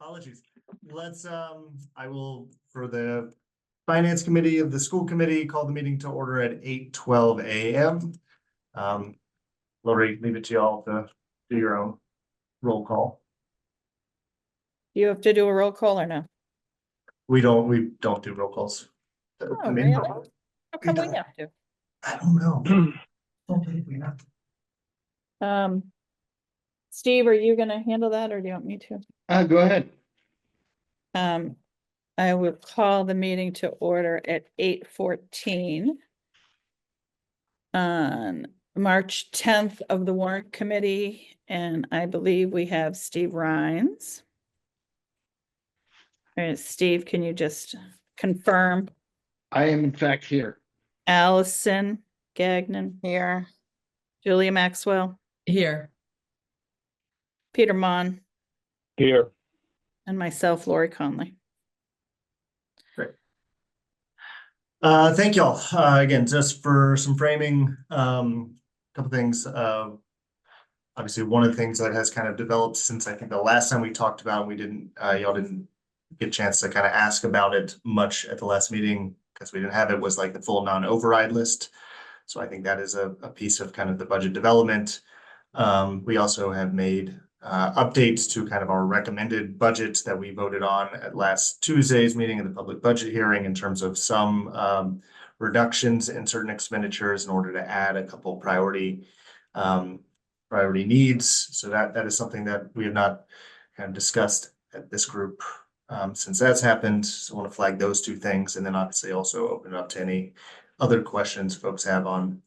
Apologies. Let's, I will, for the Finance Committee of the School Committee, call the meeting to order at 8:12 a.m. Lori, leave it to y'all to do your own roll call. You have to do a roll call or no? We don't do roll calls. Oh, really? How come we have to? I don't know. Don't think we have to. Steve, are you gonna handle that or do you want me to? Go ahead. I will call the meeting to order at 8:14 on March 10th of the Warrant Committee, and I believe we have Steve Rhines. All right, Steve, can you just confirm? I am in fact here. Allison Gagnon here. Julia Maxwell Here. Peter Mon Here. and myself, Lori Conley. Great. Thank y'all. Again, just for some framing, couple things. Obviously, one of the things that has kind of developed since I think the last time we talked about, y'all didn't get a chance to kind of ask about it much at the last meeting because we didn't have it, was like the full non-override list. So I think that is a piece of kind of the budget development. We also have made updates to kind of our recommended budgets that we voted on at last Tuesday's meeting of the public budget hearing in terms of some reductions in certain expenditures in order to add a couple priority needs. So that is something that we have not kind of discussed at this group since that's happened. So I want to flag those two things, and then obviously also open it up to any other questions folks have on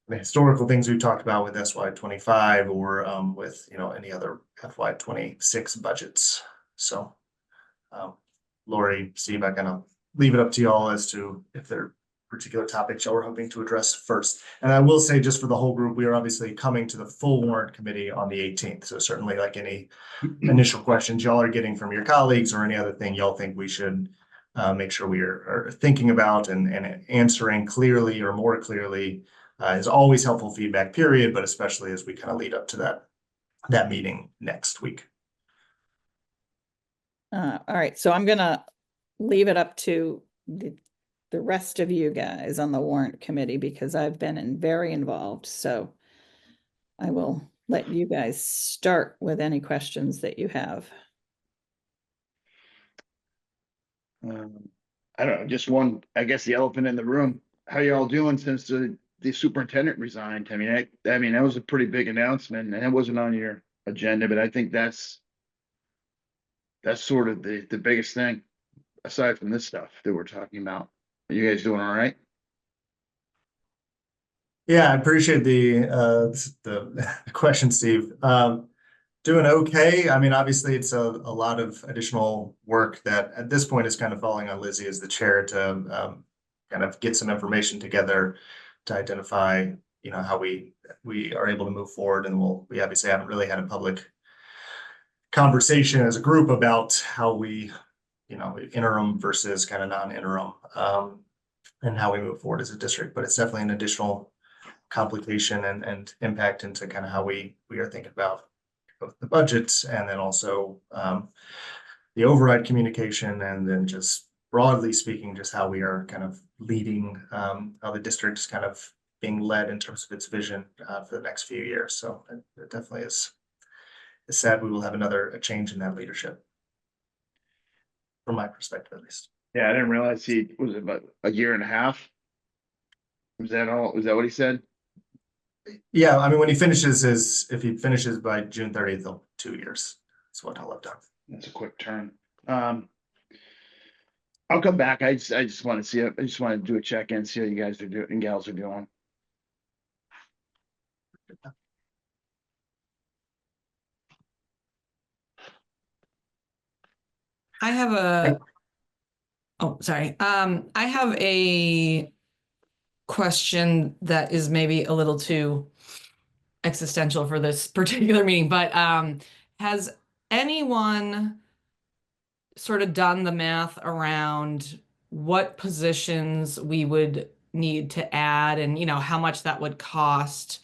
the historical things we've talked about with SY25 or with any other FY26 budgets. So Lori, Steve, I'm gonna leave it up to y'all as to if there are particular topics y'all were hoping to address first. And I will say, just for the whole group, we are obviously coming to the full warrant committee on the 18th. So certainly, like any initial questions y'all are getting from your colleagues or any other thing y'all think we should make sure we are thinking about and answering clearly or more clearly is always helpful feedback, period, but especially as we kind of lead up to that meeting next week. All right, so I'm gonna leave it up to the rest of you guys on the warrant committee because I've been very involved. So I will let you guys start with any questions that you have. I don't know, just one, I guess the elephant in the room. How y'all doing since the superintendent resigned? I mean, that was a pretty big announcement, and it wasn't on your agenda, but I think that's sort of the biggest thing aside from this stuff that we're talking about. Are you guys doing all right? Yeah, I appreciate the question, Steve. Doing okay. I mean, obviously it's a lot of additional work that at this point is kind of falling on Lizzie as the chair to kind of get some information together to identify, how we are able to move forward. And we obviously haven't really had a public conversation as a group about how we, interim versus kind of non-interim, and how we move forward as a district. But it's definitely an additional complication and impact into kind of how we are thinking about both the budgets and then also the override communication, and then just broadly speaking, just how we are kind of leading, how the district is kind of being led in terms of its vision for the next few years. So it definitely is sad we will have a change in that leadership, from my perspective at least. Yeah, I didn't realize he was about a year and a half. Was that all? Was that what he said? Yeah, I mean, if he finishes by June 30th, he'll 2 years. That's what I'll have done. That's a quick turn. I'll come back. I just want to see it. I just want to do a check-in, see how you guys are doing and gals are doing. I have I have a question that is maybe a little too existential for this particular meeting, but has anyone sort of done the math around what positions we would need to add and how much that would cost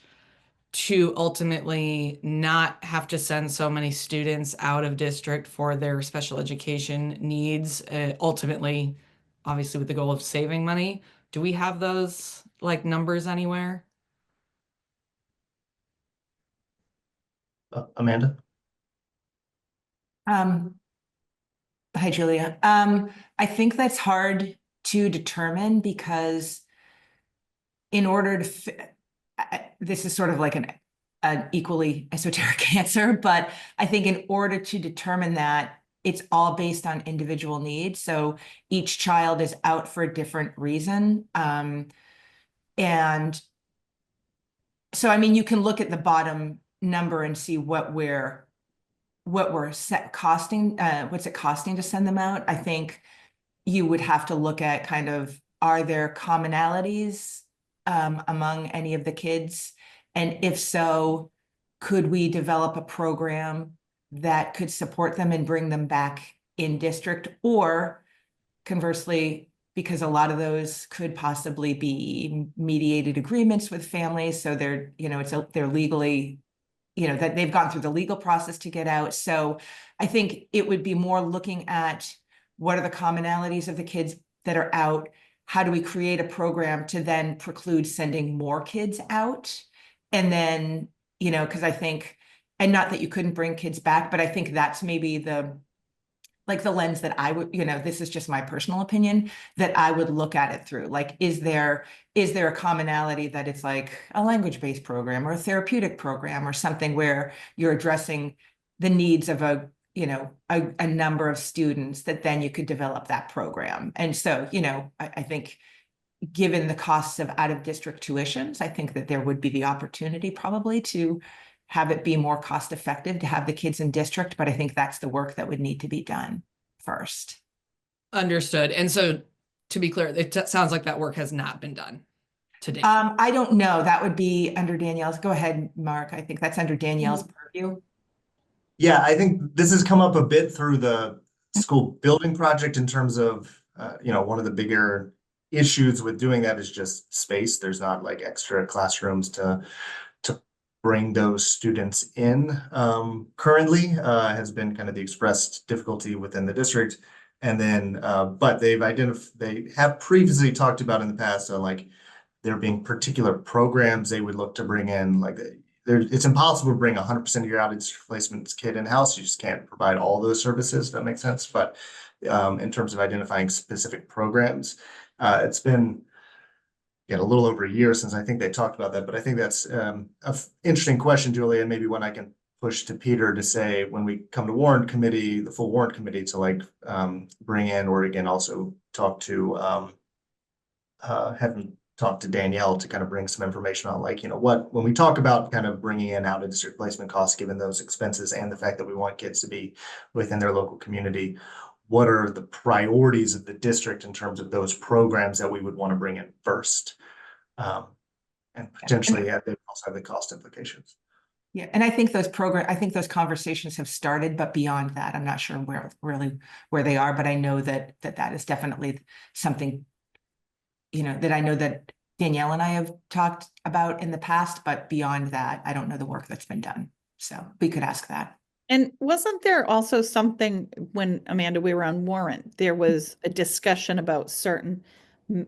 to ultimately not have to send so many students out of district for their special education needs, ultimately, obviously with the goal of saving money. Do we have those like numbers anywhere? Amanda? Hi, Julia. I think that's hard to determine because in order to, this is sort of like an equally esoteric answer, but I think in order to determine that, it's all based on individual needs. So each child is out for a different reason. And so, I mean, you can look at the bottom number and see what we're set costing, what's it costing to send them out. I think you would have to look at kind of, are there commonalities among any of the kids? And if so, could we develop a program that could support them and bring them back in district? Or conversely, because a lot of those could possibly be mediated agreements with families, so they're, you know, they're legally, you know, that they've gone through the legal process to get out. So I think it would be more looking at what are the commonalities of the kids that are out? How do we create a program to then preclude sending more kids out? And then, you know, because I think, and not that you couldn't bring kids back, but I think that's maybe the lens that I would, you know, this is just my personal opinion, that I would look at it through. Like, is there a commonality that it's like a language-based program or a therapeutic program or something where you're addressing the needs of a number of students, that then you could develop that program. And so, you know, I think given the costs of out-of-district tuitions, I think that there would be the opportunity probably to have it be more cost effective to have the kids in district, but I think that's the work that would need to be done first. Understood. And so to be clear, it sounds like that work has not been done to date. I don't know. That would be under Danielle's. Go ahead, Mark. I think that's under Danielle's purview. Yeah, I think this has come up a bit through the school building project in terms of, one of the bigger issues with doing that is just space. There's not like extra classrooms to bring those students in. Currently, has been kind of the expressed difficulty within the district. And then, but they have previously talked about in the past, like there being particular programs they would look to bring in, like it's impossible to bring 100% of your out-of-district placements kid in-house. You just can't provide all those services, if that makes sense. But in terms of identifying specific programs, it's been a little over a year since I think they talked about that. But I think that's an interesting question, Julie, and maybe one I can push to Peter to say when we come to warrant committee, the full warrant committee, to like bring in, or again also talk to talk to Danielle to kind of bring some information on, like, when we talk about kind of bringing in out of district placement costs, given those expenses and the fact that we want kids to be within their local community, what are the priorities of the district in terms of those programs that we would want to bring in first? And potentially, they also have the cost implications. Yeah, and I think those conversations have started, but beyond that, I'm not sure where they are. But I know that is definitely something, that I know that Danielle and I have talked about in the past. But beyond that, I don't know the work that's been done. So we could ask that. And wasn't there also something when, Amanda, we were on warrant, there was a discussion about certain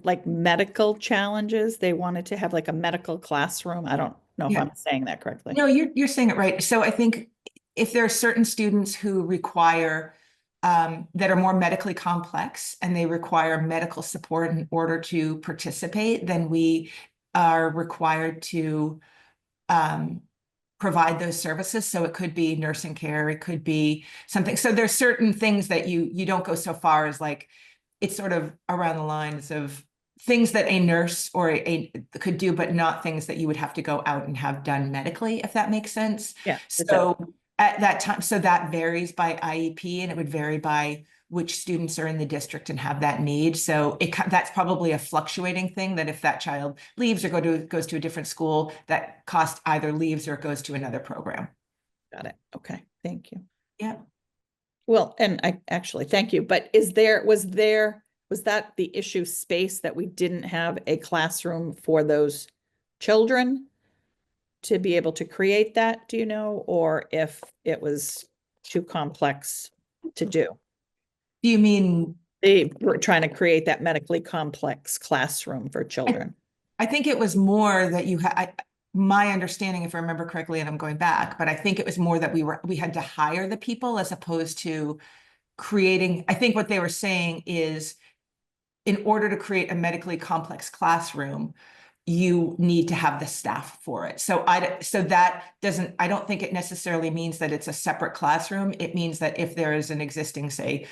like medical challenges? They wanted to have like a medical classroom. I don't know if I'm saying that correctly. No, you're saying it right. So I think if there are certain students who require that are more medically complex and they require medical support in order to participate, then we are required to provide those services. So it could be nursing care, it could be something. So there's certain things that you don't go so far as, like, it's sort of around the lines of things that a nurse or a could do, but not things that you would have to go out and have done medically, if that makes sense. Yeah. So at that time, so that varies by IEP, and it would vary by which students are in the district and have that need. So that's probably a fluctuating thing, that if that child leaves or goes to a different school, that cost either leaves or goes to another program. Got it. Okay. Thank you. Yeah. Well, and I actually thank you, but was that the issue, space, that we didn't have a classroom for those children? to be able to create that, do you know, or if it was too complex to do? Do you mean, They were trying to create that medically complex classroom for children. I think it was more that you had, my understanding, if I remember correctly, and I'm going back, but I think it was more that we had to hire the people as opposed to creating. I think what they were saying is, in order to create a medically complex classroom, you need to have the staff for it. So that doesn't, I don't think it necessarily means that it's a separate classroom. It means that if there is an existing, say,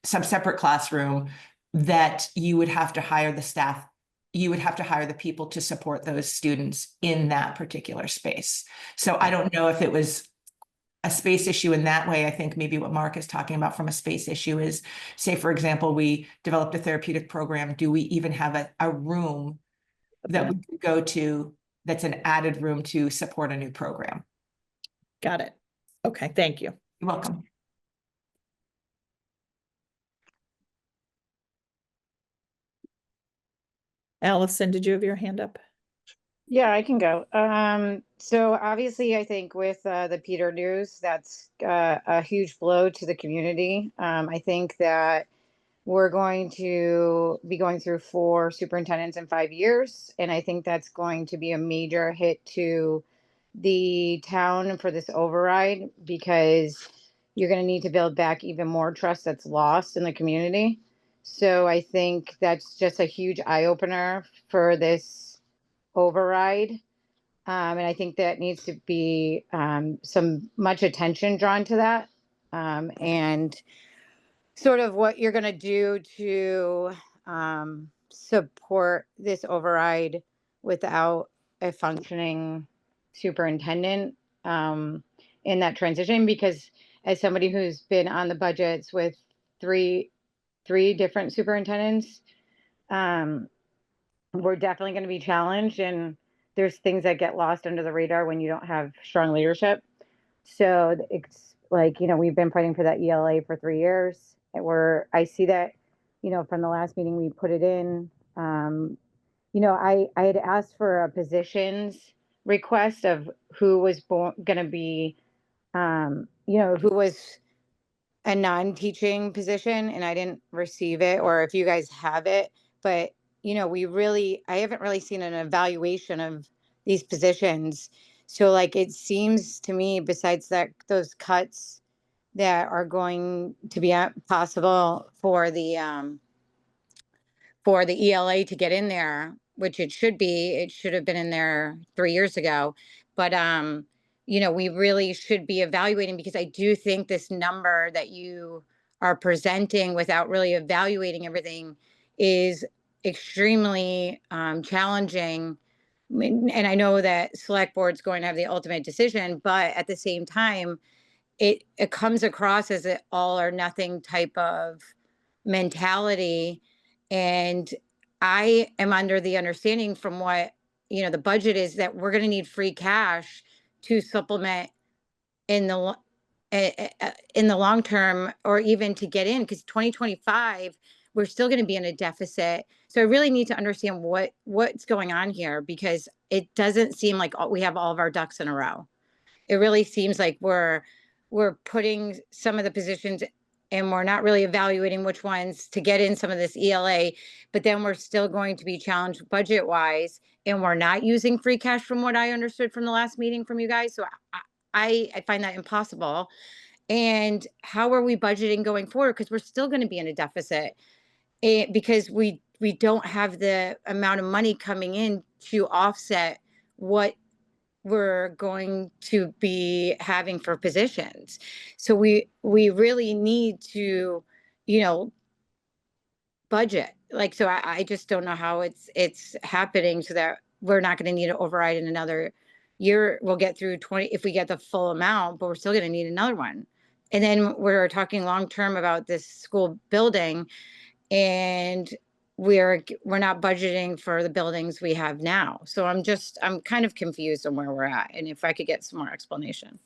some separate classroom, that you would have to hire the staff, you would have to hire the people to support those students in that particular space. So I don't know if it was a space issue in that way. I think maybe what Mark is talking about from a space issue is, say, for example, we developed a therapeutic program. Do we even have a room that we could go to that's an added room to support a new program? Got it. Okay, thank you. You're welcome. Allison, did you have your hand up? Yeah, I can go. So obviously, I think with the Peter news, that's a huge blow to the community. I think that we're going to be going through 4 superintendents in 5 years, and I think that's going to be a major hit to the town for this override, because you're going to need to build back even more trust that's lost in the community. So I think that's just a huge eye opener for this override. And I think that needs to be some much attention drawn to that. And sort of what you're going to do to support this override without a functioning superintendent in that transition. Because as somebody who's been on the budgets with three different superintendents, we're definitely going to be challenged, and there's things that get lost under the radar when you don't have strong leadership. So it's like, we've been fighting for that ELA for 3 years. I see that, from the last meeting we put it in. I had asked for a positions request of who was going to be, who was a non-teaching position, and I didn't receive it, or if you guys have it. But I haven't really seen an evaluation of these positions. So like, it seems to me, besides those cuts that are going to be possible for the ELA to get in there, which it should have been in there 3 years ago. But we really should be evaluating, because I do think this number that you are presenting without really evaluating everything is extremely challenging. And I know that select board's going to have the ultimate decision, but at the same time, it comes across as an all or nothing type of mentality. And I am under the understanding from what, the budget is, that we're going to need free cash to supplement in the long term, or even to get in, because 2025, we're still going to be in a deficit. So I really need to understand what's going on here, because it doesn't seem like we have all of our ducks in a row. It really seems like we're putting some of the positions, and we're not really evaluating which ones to get in some of this ELA, but then we're still going to be challenged budget wise, and we're not using free cash, from what I understood from the last meeting from you guys. So I find that impossible. And how are we budgeting going forward? Because we're still going to be in a deficit, because we don't have the amount of money coming in to offset what we're going to be having for positions. So we really need to, budget. Like, so I just don't know how it's happening, so that we're not going to need to override in another year. We'll get through 20 if we get the full amount, but we're still going to need another one. And then we're talking long term about this school building, and we're not budgeting for the buildings we have now. So I'm kind of confused on where we're at, and if I could get some more explanation.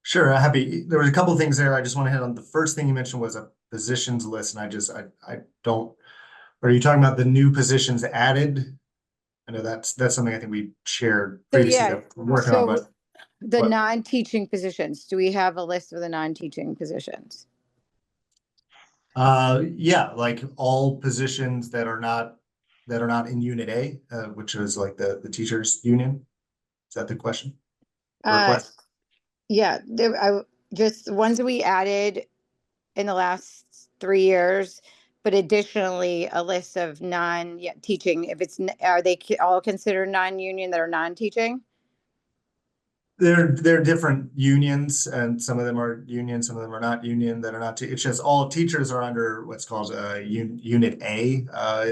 Sure, happy. There was a couple of things there I just want to hit on. The first thing you mentioned was a positions list, and I don't. Are you talking about the new positions added? I know that's something I think we shared So, previously yeah, that we're working on, so but the what- non-teaching positions, do we have a list of the non-teaching positions? yeah, like all positions that are not in Unit A, which is like the teachers union. Is that the question? The Uh, request? yeah, just the ones that we added in the last 3 years, but additionally, a list of teaching, if it's, are they all considered non-union that are non-teaching? They're different unions, and some of them are union, some of them are not union, that are not, it's just all teachers are under what's called Unit A,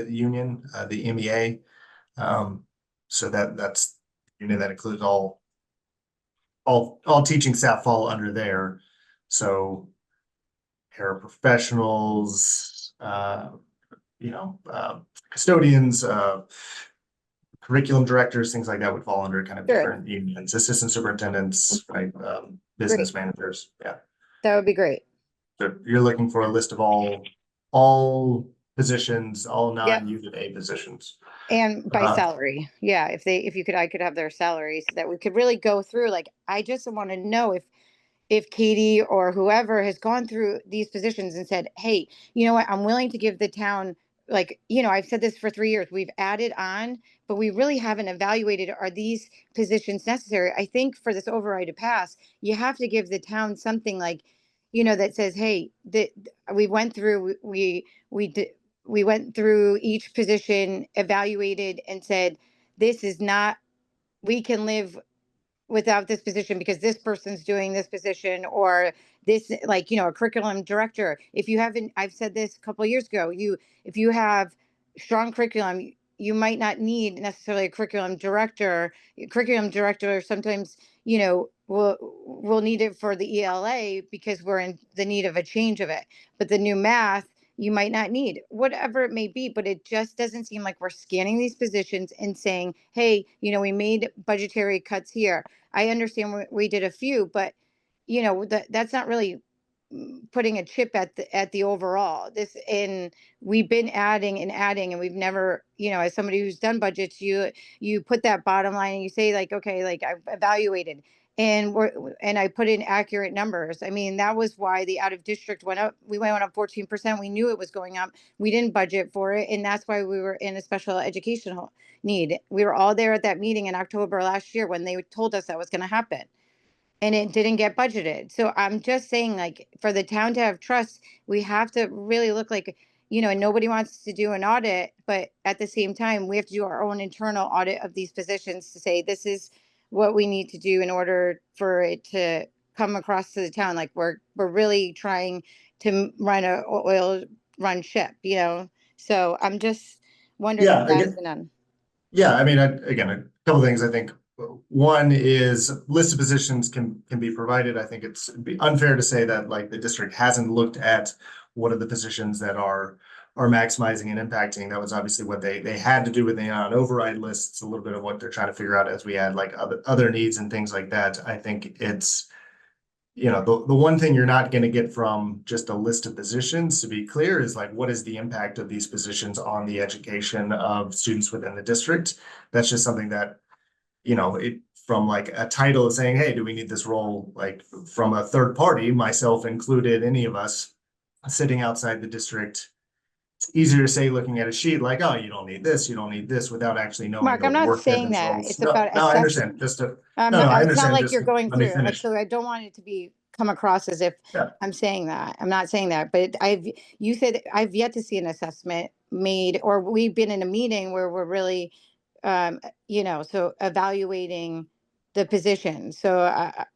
union, the MEA. So that's union that includes all teaching staff fall under there. So paraprofessionals, custodians, curriculum directors, things like that would fall under kind of Sure. different unions, assistant superintendents, right? Business managers, yeah. That would be great. So you're looking for a list of all positions, all Yep. non-Unit A positions. And by Uh, salary, yeah, I could have their salaries so that we could really go through, like, I just want to know if Katie or whoever has gone through these positions and said, hey, you know what, I'm willing to give the town, like, I've said this for 3 years, we've added on, but we really haven't evaluated, are these positions necessary? I think for this override to pass, you have to give the town something like, that says, hey, we went through, we went through each position, evaluated and said, this is not, we can live without this position because this person's doing this position, or this, like, a curriculum director. If you haven't, I've said this a couple of years ago, if you have strong curriculum, you might not need necessarily a curriculum director. Curriculum director sometimes, we'll need it for the ELA because we're in the need of a change of it. But the new math, you might not need, whatever it may be, but it just doesn't seem like we're scanning these positions and saying, hey, we made budgetary cuts here. I understand we did a few, but that's not really putting a chip at the overall. And we've been adding and adding, and we've never, as somebody who's done budgets, you put that bottom line and you say, like, okay, like, I've evaluated and I put in accurate numbers. I mean, that was why the out of district went up. We went up 14%. We knew it was going up. We didn't budget for it, and that's why we were in a special educational need. We were all there at that meeting in October last year when they told us that was going to happen, and it didn't get budgeted. So I'm just saying, like, for the town to have trust, we have to really look like, and nobody wants to do an audit, but at the same time, we have to do our own internal audit of these positions to say, this is what we need to do in order for it to come across to the town. Like, we're really trying to run a oil run ship, So I'm just wondering Yeah, if that's again, been done. yeah, I mean, again, a couple things. I think one is list of positions can be provided. I think it'd be unfair to say that, like, the district hasn't looked at what are the positions that are maximizing and impacting. That was obviously what they had to do with the override list. It's a little bit of what they're trying to figure out as we add, like, other needs and things like that. I think it's, the one thing you're not going to get from just a list of positions, to be clear, is, like, what is the impact of these positions on the education of students within the district? That's just something that, it from, like, a title of saying, hey, do we need this role, like, from a third party, myself included, any of us sitting outside the district. It's easier to say, looking at a sheet, like, oh, you don't need this, without actually knowing Mark, the I'm not work that saying those that. roles. It's No, about I assessment. understand. Just to, I It's not understand. like Just you're going let me through, like, finish. so I don't want it to come across as if Yeah. I'm saying that. I'm not saying that, but you said I've yet to see an assessment made, or we've been in a meeting where we're really, so evaluating the position. So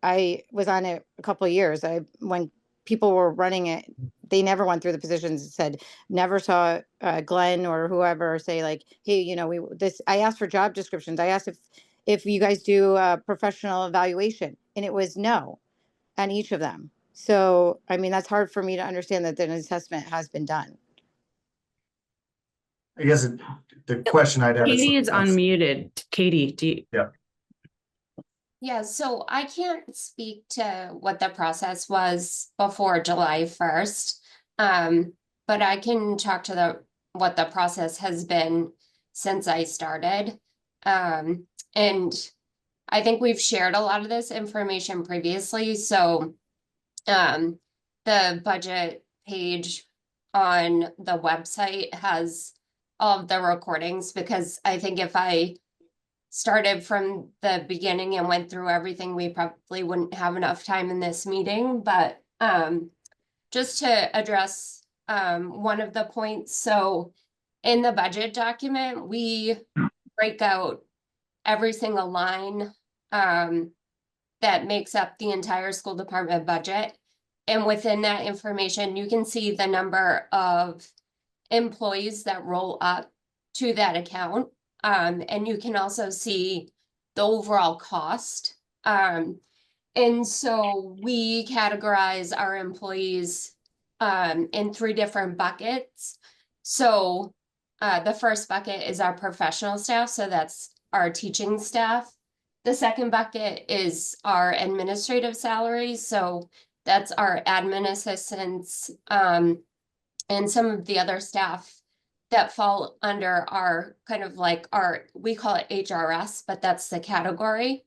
I was on it a couple of years. When people were running it, they never went through the positions and said, never saw Glenn or whoever say, like, hey, I asked for job descriptions. I asked if you guys do a professional evaluation, and it was no on each of them. So, I mean, that's hard for me to understand that an assessment has been done. I guess the question I'd have Katie is unmuted. Katie, do you? Yeah. Yeah, so I can't speak to what the process was before July 1st. But I can talk to what the process has been since I started. And I think we've shared a lot of this information previously, so the budget page on the website has all of the recordings, because I think if I started from the beginning and went through everything, we probably wouldn't have enough time in this meeting, but just to address one of the points, so in the budget document, we break out every single line that makes up the entire school department budget. And within that information, you can see the number of employees that roll up to that account. And you can also see the overall cost. And so we categorize our employees in 3 different buckets. So the first bucket is our professional staff, so that's our teaching staff. The second bucket is our administrative salaries, so that's our admin assistants, and some of the other staff that fall under our kind of like we call it HRS, but that's the category.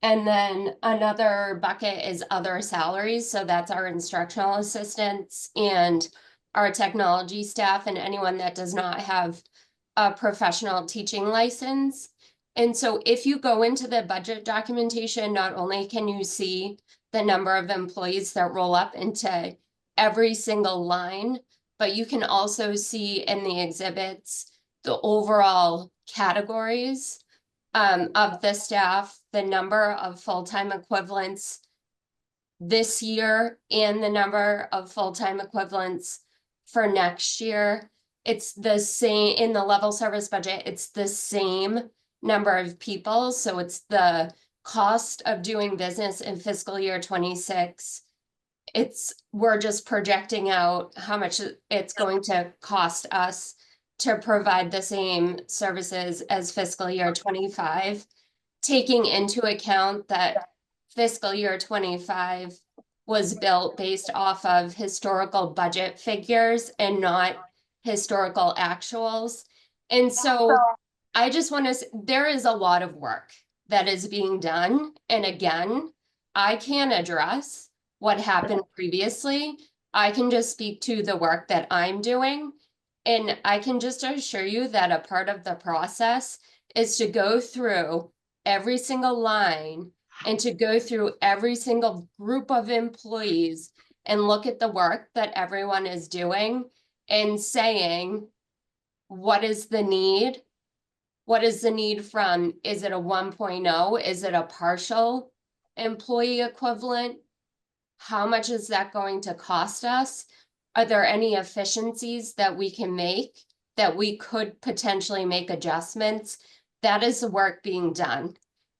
And then another bucket is other salaries, so that's our instructional assistants and our technology staff and anyone that does not have a professional teaching license. And so if you go into the budget documentation, not only can you see the number of employees that roll up into every single line, but you can also see in the exhibits the overall categories of the staff, the number of full-time equivalents this year, and the number of full-time equivalents for next year. It's the same in the level service budget, it's the same number of people, so it's the cost of doing business in fiscal year 26. We're just projecting out how much it's going to cost us to provide the same services as fiscal year 25, taking into account that fiscal year 25 was built based off of historical budget figures and not historical actuals. And so I just want to, there is a lot of work that is being done. And again, I can't address what happened previously. I can just speak to the work that I'm doing. And I can just assure you that a part of the process is to go through every single line and to go through every single group of employees and look at the work that everyone is doing and saying, what is the need? What is the need from, is it a 1.0? Is it a partial employee equivalent? How much is that going to cost us? Are there any efficiencies that we can make, that we could potentially make adjustments? That is the work being done.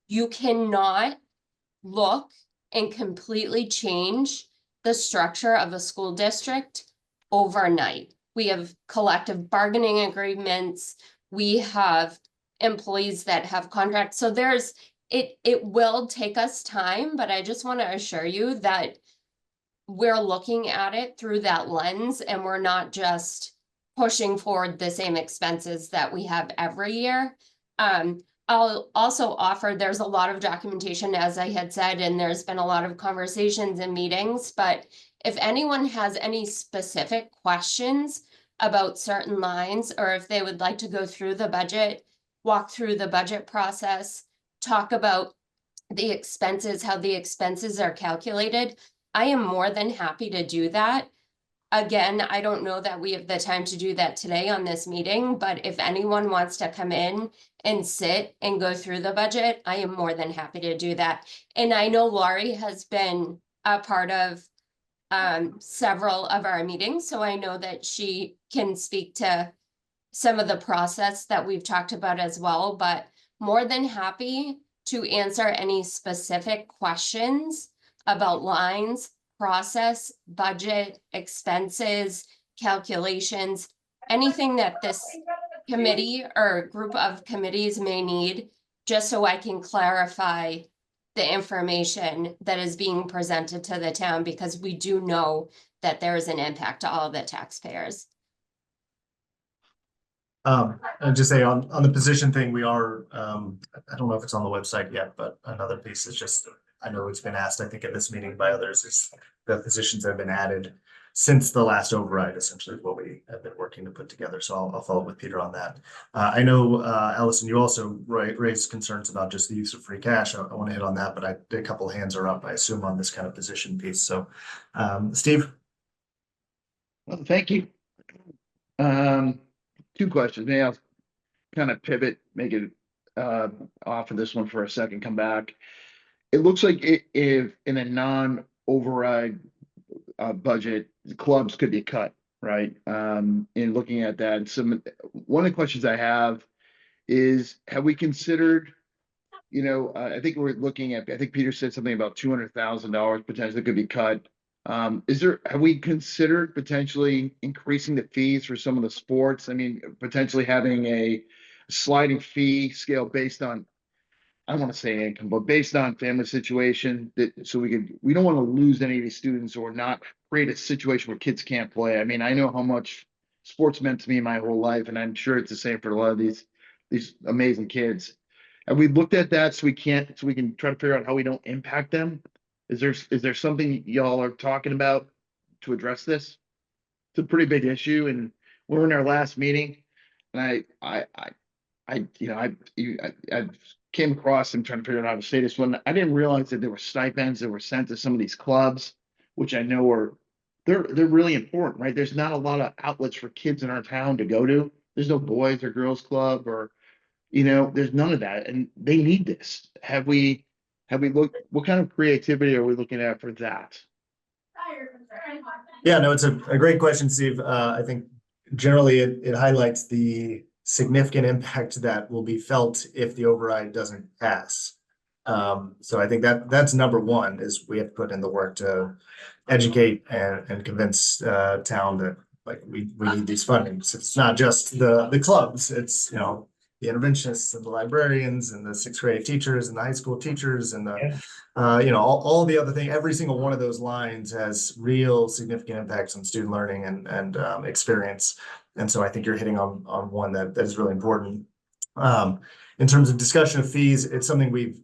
You cannot look and completely change the structure of a school district overnight. We have collective bargaining agreements. We have employees that have contracts. So it will take us time, but I just want to assure you that we're looking at it through that lens, and we're not just pushing forward the same expenses that we have every year. I'll also offer, there's a lot of documentation, as I had said, and there's been a lot of conversations and meetings, but if anyone has any specific questions about certain lines, or if they would like to go through the budget, walk through the budget process, talk about the expenses, how the expenses are calculated, I am more than happy to do that. Again, I don't know that we have the time to do that today on this meeting, but if anyone wants to come in and sit and go through the budget, I am more than happy to do that. And I know Laurie has been a part of several of our meetings, so I know that she can speak to some of the process that we've talked about as well, but more than happy to answer any specific questions about lines, process, budget, expenses, calculations, anything that this committee or group of committees may need, just so I can clarify the information that is being presented to the town, because we do know that there is an impact to all the taxpayers. And just say on the position thing, we are, I don't know if it's on the website yet, but another piece is just, I know it's been asked, I think at this meeting by others, is the positions that have been added since the last override, essentially what we have been working to put together. So I'll follow up with Peter on that. I know, Allison, you also raised concerns about just the use of free cash. I want to hit on that, but a couple of hands are up, I assume, on this kind of position piece. So, Steve? Well, thank you. Two questions. Maybe I'll kind of pivot, make it off of this one for a second, come back. It looks like if in a non-override budget, the clubs could be cut, right? In looking at that, one of the questions I have is, have we considered, I think we're looking at, I think Peter said something about $200,000 potentially could be cut. Have we considered potentially increasing the fees for some of the sports? I mean, potentially having a sliding fee scale based on, I don't want to say income, but based on family situation, so we don't want to lose any of these students or not create a situation where kids can't play. I mean, I know how much sports meant to me my whole life, and I'm sure it's the same for a lot of these amazing kids. Have we looked at that so we can try to figure out how we don't impact them? Is there something y'all are talking about to address this? It's a pretty big issue, and we're in our last meeting, and I came across and trying to figure out how to say this one. I didn't realize that there were stipends that were sent to some of these clubs, which I know they're really important, right? There's not a lot of outlets for kids in our town to go to. There's no boys or girls club, or there's none of that, and they need this. Have we looked, what kind of creativity are we looking at for that? Yeah, no, it's a great question, Steve. I think generally it highlights the significant impact that will be felt if the override doesn't pass. So I think that's number one, is we have to put in the work to educate and convince town that like we need these fundings. It's not just the clubs, it's the interventionists and the librarians and the sixth grade teachers and the high school teachers and the all the other thing. Every single one of those lines has real significant impacts on student learning and experience. And so I think you're hitting on one that is really important. In terms of discussion of fees, it's something we've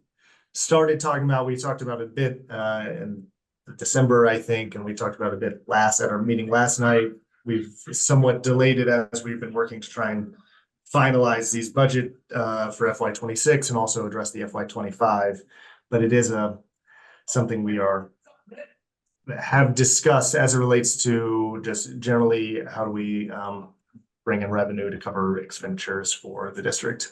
started talking about. We talked about it a bit in December, I think, and we talked about it a bit at our meeting last night. We've somewhat delayed it as we've been working to try and finalize these budget for FY26 and also address the FY25. But it is something we have discussed as it relates to just generally how do we bring in revenue to cover expenditures for the district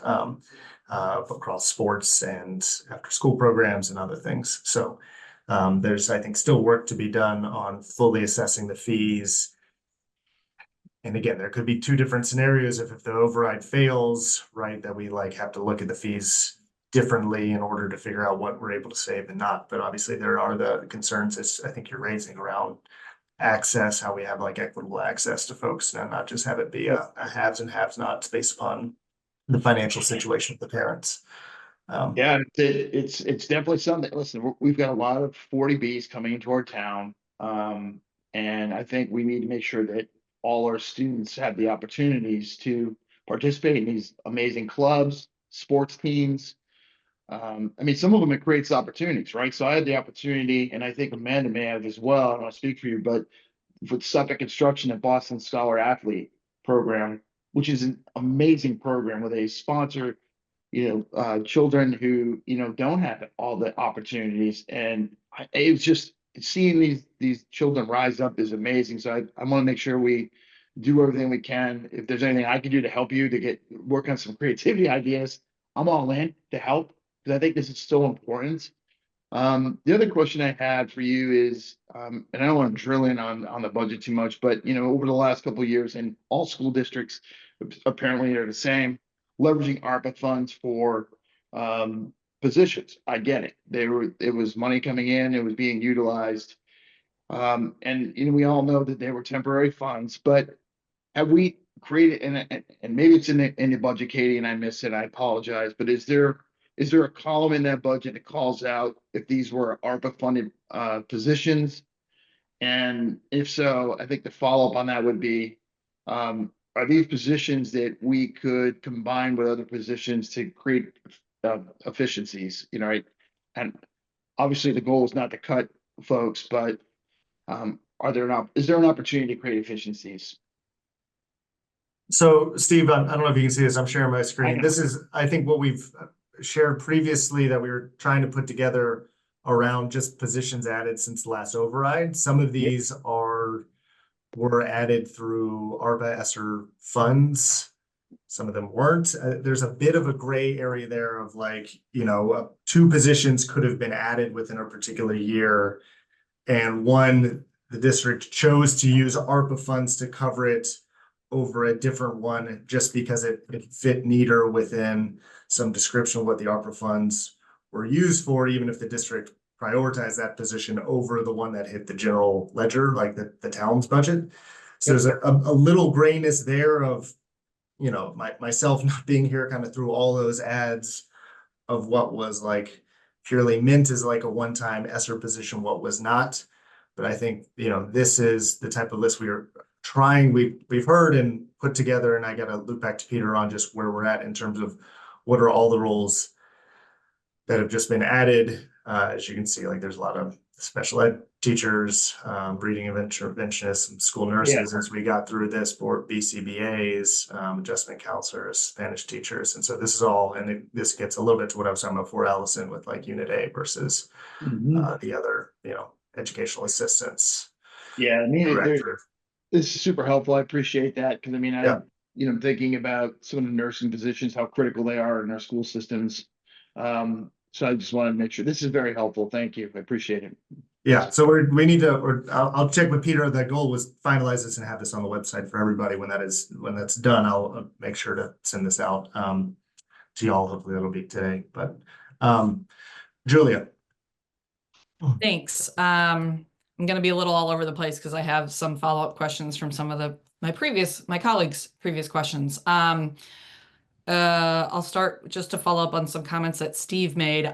across sports and after school programs and other things. So there's, I think, still work to be done on fully assessing the fees. And again, there could be two different scenarios if the override fails, right, that we have to look at the fees differently in order to figure out what we're able to save and not. But obviously there are the concerns as I think you're raising around access, how we have equitable access to folks and not just have it be a haves and have nots based upon the financial situation of the parents. Yeah, it's definitely something. Listen, we've got a lot of 40Bs coming into our town. And I think we need to make sure that all our students have the opportunities to participate in these amazing clubs, sports teams. I mean, some of them, it creates opportunities, right? So I had the opportunity, and I think Amanda may have as well. I don't want to speak for you, but with Suffolk Construction and Boston Scholar Athlete program, which is an amazing program where they sponsor, children who, don't have all the opportunities. And it was just seeing these children rise up is amazing. So I want to make sure we do everything we can. If there's anything I can do to help you to work on some creativity ideas, I'm all in to help, because I think this is so important. The other question I had for you is, and I don't want to drill in on the budget too much, but over the last couple of years, and all school districts apparently are the same, leveraging ARPA funds for positions. I get it. It was money coming in, it was being utilized. And we all know that they were temporary funds, but have we created, and maybe it's in the budget, Katie, and I missed it, I apologize, but is there a column in that budget that calls out if these were ARPA funded positions? And if so, I think the follow-up on that would be, are these positions that we could combine with other positions to create efficiencies, you know, right? And obviously the goal is not to cut folks, but is there an opportunity to create efficiencies? So Steve, I don't know if you can see this, I'm sharing my screen. know. This is, I think, what we've shared previously that we were trying to put together around just positions added since the last override. Some of these were added through ARPA ESSER funds. Some of them weren't. There's a bit of a gray area there of like, you know, 2 positions could have been added within a particular year. And one, the district chose to use ARPA funds to cover it over a different one just because it fit neater within some description of what the ARPA funds were used for, even if the district prioritized that position over the one that hit the general ledger, like the town's budget. So there's a little grayness there of, you know, myself not being here kind of through all those ads of what was like purely meant as like a one-time ESSER position, what was not. But I think, you know, this is the type of list we've heard and put together, and I got to loop back to Peter on just where we're at in terms of what are all the roles that have just been added. As you can see, like there's a lot of special ed teachers, reading interventionists, and school nurses as we got through this, for BCBAs, adjustment counselors, Spanish teachers. And so this is all, and this gets a little bit to what I was talking about before, Allison, with like Unit A versus the other, you know, educational assistants. Yeah, I mean, director. this is super helpful. I appreciate that because I mean, Yeah. you know, thinking about some of the nursing positions, how critical they are in our school systems. So I just wanted to make sure this is very helpful. Thank you. I appreciate it. Yeah, so we need to, I'll check with Peter. The goal was finalize this and have this on the website for everybody. When that's done, I'll make sure to send this out to y'all. Hopefully that'll be today. But Julia. Thanks. I'm going to be a little all over the place because I have some follow-up questions from some of my colleagues' previous questions. I'll start just to follow up on some comments that Steve made.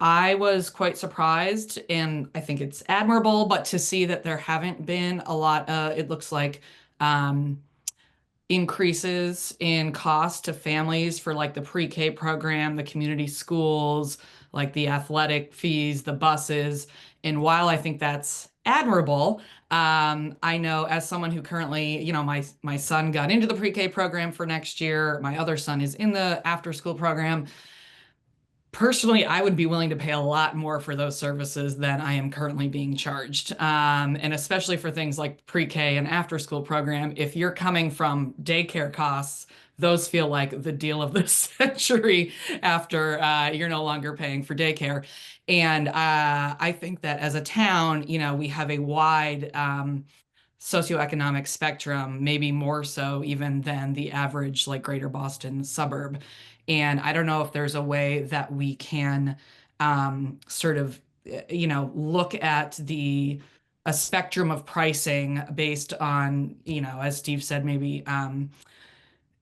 I was quite surprised, and I think it's admirable, but to see that there haven't been a lot, it looks like, increases in cost to families for like the pre-K program, the community schools, like the athletic fees, the buses. And while I think that's admirable, I know as someone who currently, you know, my son got into the pre-K program for next year. My other son is in the after-school program. Personally, I would be willing to pay a lot more for those services than I am currently being charged. And especially for things like pre-K and after-school program, if you're coming from daycare costs, those feel like the deal of the century after you're no longer paying for daycare. And I think that as a town, you know, we have a wide socioeconomic spectrum, maybe more so even than the average like greater Boston suburb. And I don't know if there's a way that we can sort of, you know, look at a spectrum of pricing based on, you know, as Steve said, maybe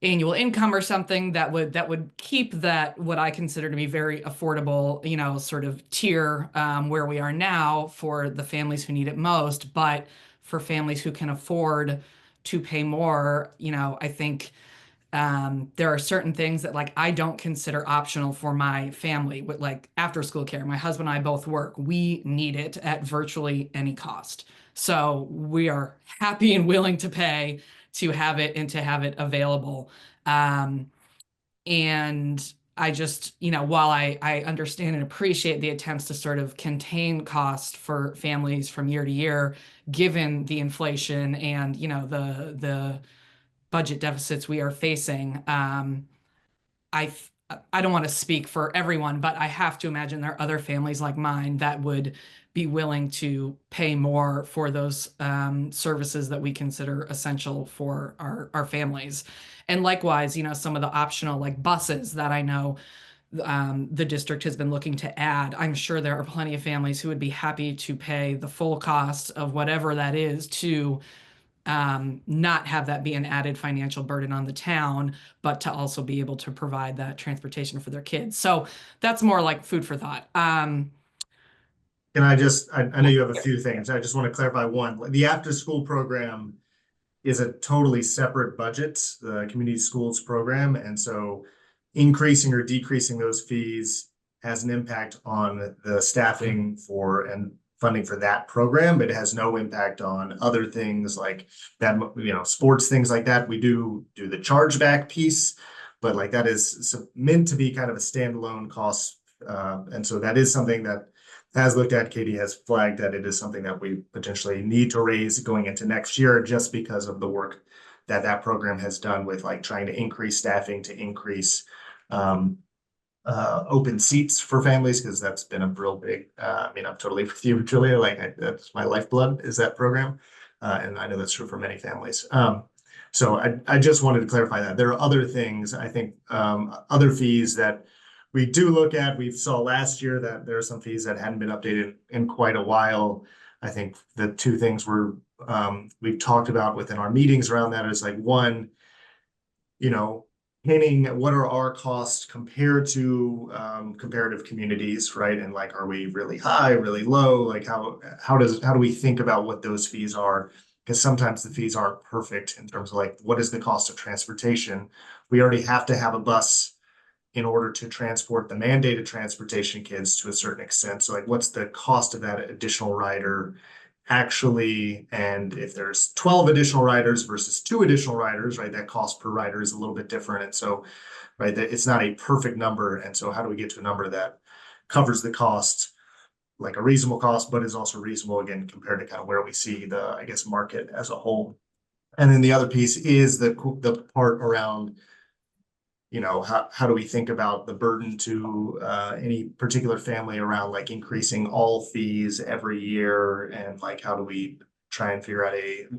annual income or something that would keep that what I consider to be very affordable, you know, sort of tier where we are now for the families who need it most, but for families who can afford to pay more, you know, I think there are certain things that like I don't consider optional for my family with like after school care. My husband and I both work. We need it at virtually any cost. So we are happy and willing to pay to have it and to have it available. And I just, you know, while I understand and appreciate the attempts to sort of contain cost for families from year to year, given the inflation and, you know, the budget deficits we are facing, I don't want to speak for everyone, but I have to imagine there are other families like mine that would be willing to pay more for those services that we consider essential for our families. And likewise, you know, some of the optional like buses that I know the district has been looking to add. I'm sure there are plenty of families who would be happy to pay the full cost of whatever that is to not have that be an added financial burden on the town, but to also be able to provide that transportation for their kids. So that's more like food for thought. Can I know you have a few things. I just want to clarify one. The after school program is a totally separate budget, the community schools program. And so increasing or decreasing those fees has an impact on the staffing for and funding for that program, but it has no impact on other things like that, sports, things like that. We do the chargeback piece, but like that is meant to be kind of a standalone cost. And so that is something that has looked at. Katie has flagged that it is something that we potentially need to raise going into next year, just because of the work that program has done with like trying to increase staffing, to increase open seats for families, because that's been a real big, I'm totally with you, Julia, like that's my lifeblood is that program. And I know that's true for many families. So I just wanted to clarify that. There are other things, I think, other fees that we do look at. We saw last year that there are some fees that hadn't been updated in quite a while. I think the two things we've talked about within our meetings around that is like, one, pinning what are our costs compared to comparative communities, right? And like, are we really high, really low? Like how do we think about what those fees are? Because sometimes the fees aren't perfect in terms of like, what is the cost of transportation? We already have to have a bus in order to transport the mandated transportation kids to a certain extent. So like, what's the cost of that additional rider actually? And if there's 12 additional riders versus 2 additional riders, right, that cost per rider is a little bit different. And so, right, it's not a perfect number. And so how do we get to a number that covers the cost, like a reasonable cost, but is also reasonable, again, compared to kind of where we see the, I guess, market as a whole. And then the other piece is the part around, how do we think about the burden to any particular family around like increasing all fees every year, and like how do we try and figure out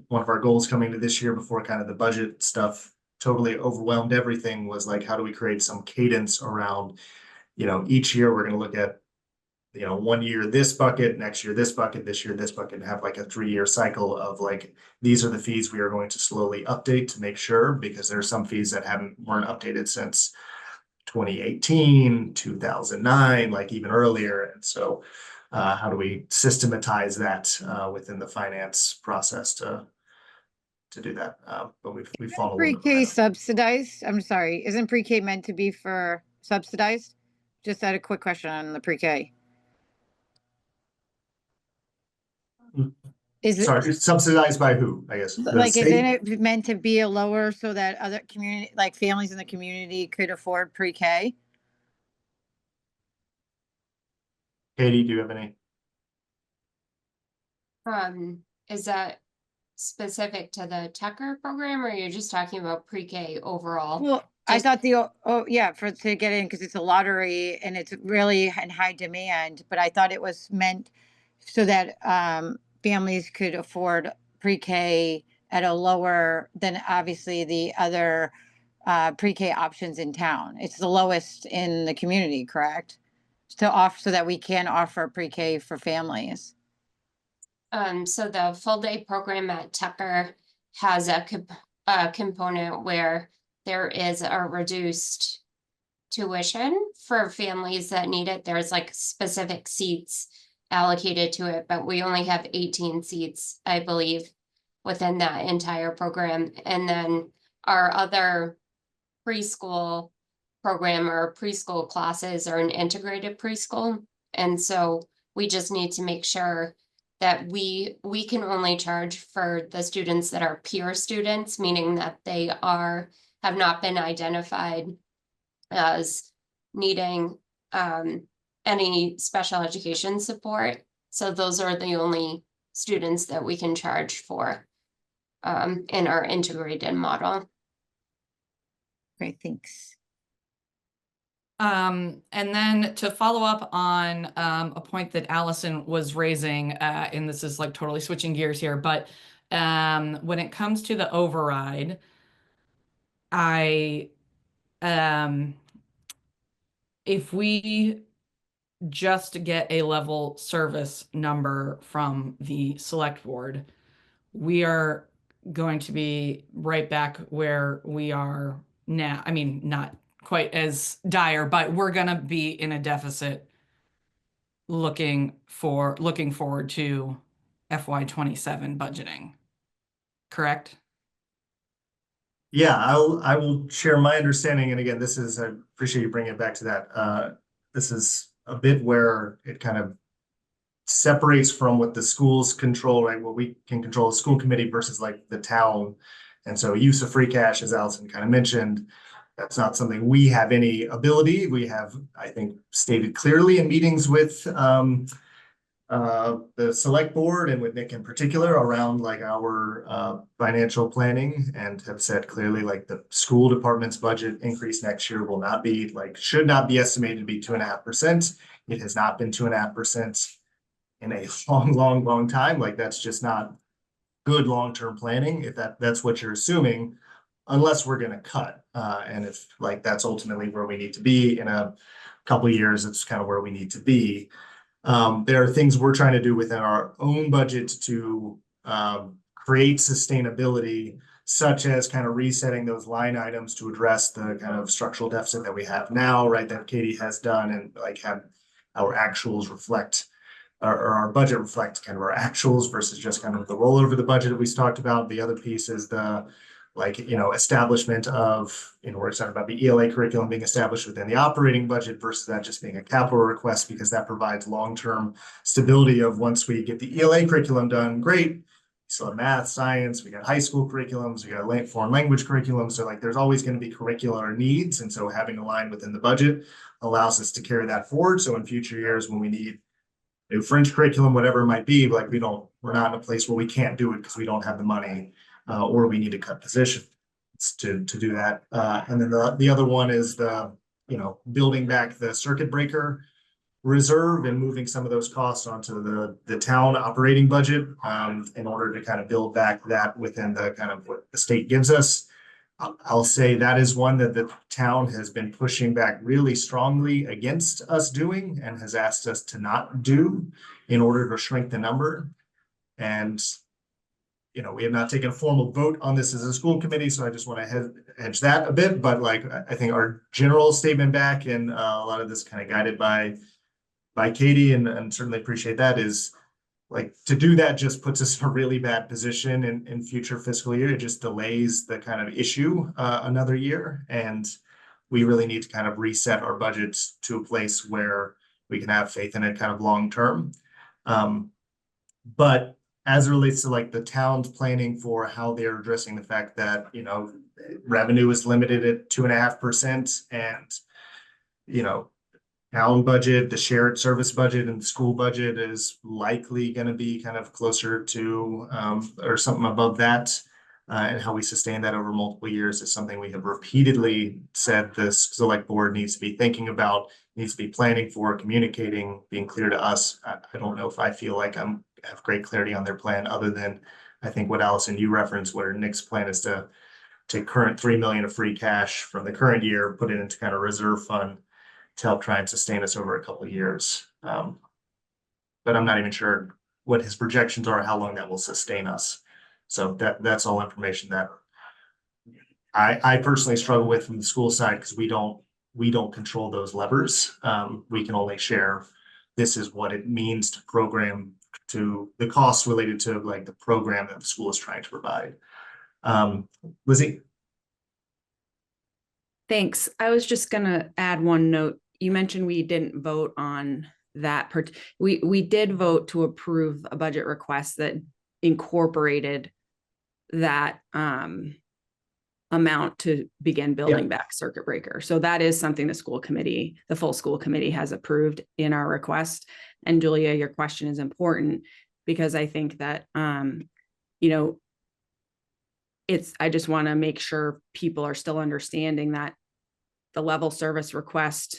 one of our goals coming to this year before kind of the budget stuff totally overwhelmed everything, was like, how do we create some cadence around, each year we're going to look at, 1 year this bucket, next year this bucket, this year this bucket, and have like a 3-year cycle of like, these are the fees we are going to slowly update to make sure, because there are some fees that weren't updated since 2018, 2009, like even earlier. And so how do we systematize that within the finance process to do that? But we've fallen a little bit Pre-K behind. subsidized? I'm sorry, isn't pre-K meant to be for subsidized? Just had a quick question on the pre-K. Is it Sorry, subsidized by who, I guess? The like, isn't state? it meant to be a lower so that other community, like families in the community could afford pre-K? Katie, do you have any? Is that specific to the Tucker program, or you're just talking about pre-K overall? Well, I Just- thought yeah, to get in, because it's a lottery and it's really in high demand, but I thought it was meant so that families could afford pre-K at a lower than obviously the other pre-K options in town. It's the lowest in the community, correct? So that we can offer pre-K for families. So the full day program at Tucker has a component where there is a reduced tuition for families that need it. There's like specific seats allocated to it, but we only have 18 seats, I believe, within that entire program. And then our other preschool program or preschool classes are an integrated preschool. And so we just need to make sure that we can only charge for the students that are peer students, meaning that they have not been identified as needing any special education support. So those are the only students that we can charge for in our integrated model. Great, thanks. And then to follow up on a point that Allison was raising, and this is like totally switching gears here, but when it comes to the override, if we just get a level service number from the select board, we are going to be right back where we are now. I mean, not quite as dire, but we're going to be in a deficit looking forward to FY27 budgeting. Correct? Yeah, I will share my understanding. And again, this is, I appreciate you bringing it back to that. This is a bit where it kind of separates from what the schools control, right? What we can control, the school committee versus like the town. And so use of free cash, as Allison kind of mentioned, that's not something we have any ability. We have, I think, stated clearly in meetings with the select board and with Nick in particular around like our financial planning, and have said clearly like the school department's budget increase next year will not be like, should not be estimated to be 2.5%. It has not been 2.5% in a long time. Like that's just not good long-term planning if that's what you're assuming, unless we're going to cut. And if like that's ultimately where we need to be in a couple of years, it's kind of where we need to be. There are things we're trying to do within our own budget to create sustainability, such as kind of resetting those line items to address the kind of structural deficit that we have now, right? That Katie has done, and like have our actuals reflect, or our budget reflect kind of our actuals versus just kind of the rollover of the budget that we talked about. The other piece is the like, establishment of, we're talking about the ELA curriculum being established within the operating budget versus that just being a capital request, because that provides long-term stability of once we get the ELA curriculum done, great. We still have math, science, we got high school curriculums, we got foreign language curriculum. So like there's always going to be curricular needs. And so having a line within the budget allows us to carry that forward. So in future years, when we need new French curriculum, whatever it might be, like we're not in a place where we can't do it because we don't have the money. Or we need to cut positions to do that. And then the other one is the, building back the circuit breaker reserve and moving some of those costs onto the town operating budget in order to kind of build back that within the kind of what the state gives us. I'll say that is one that the town has been pushing back really strongly against us doing and has asked us to not do in order to shrink the number. And we have not taken a formal vote on this as a school committee, so I just want to hedge that a bit. But like, I think our general statement back, and a lot of this kind of guided by Katie, and certainly appreciate that, is like to do that just puts us in a really bad position in future fiscal year. It just delays the kind of issue another year, and we really need to kind of reset our budgets to a place where we can have faith in it kind of long term. But as it relates to like the town's planning for how they're addressing the fact that, revenue is limited at 2.5%, and, town budget, the shared service budget and the school budget is likely going to be kind of closer to, or something above that. And how we sustain that over multiple years is something we have repeatedly said this select board needs to be thinking about, needs to be planning for, communicating, being clear to us. I don't know if I feel like I have great clarity on their plan, other than I think what Allison, you referenced, where Nick's plan is to take current 3 million of free cash from the current year, put it into kind of reserve fund to help try and sustain us over a couple of years. But I'm not even sure what his projections are, how long that will sustain us. So that's all information that I personally struggle with from the school side, because we don't control those levers. We can only share, this is what it means to program, to the costs related to like the program that the school is trying to provide. Lizzie? Thanks. I was just gonna add one note. You mentioned we didn't vote on that. We did vote to approve a budget request that incorporated that amount to begin building back circuit breaker. So that is something the full school committee has approved in our request. And Julia, your question is important, because I think that, I just want to make sure people are still understanding that the level service request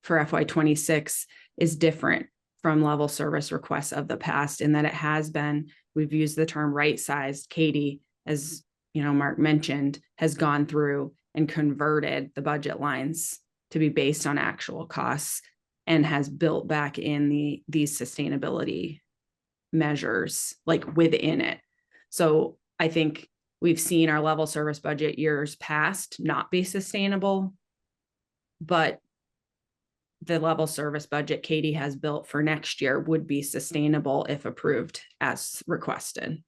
for FY26 is different from level service requests of the past, in that it has been, we've used the term right-sized. Katie, as Mark mentioned, has gone through and converted the budget lines to be based on actual costs, and has built back in these sustainability measures like within it. So I think we've seen our level service budget years past not be sustainable, but the level service budget Katie has built for next year would be sustainable if approved as requested,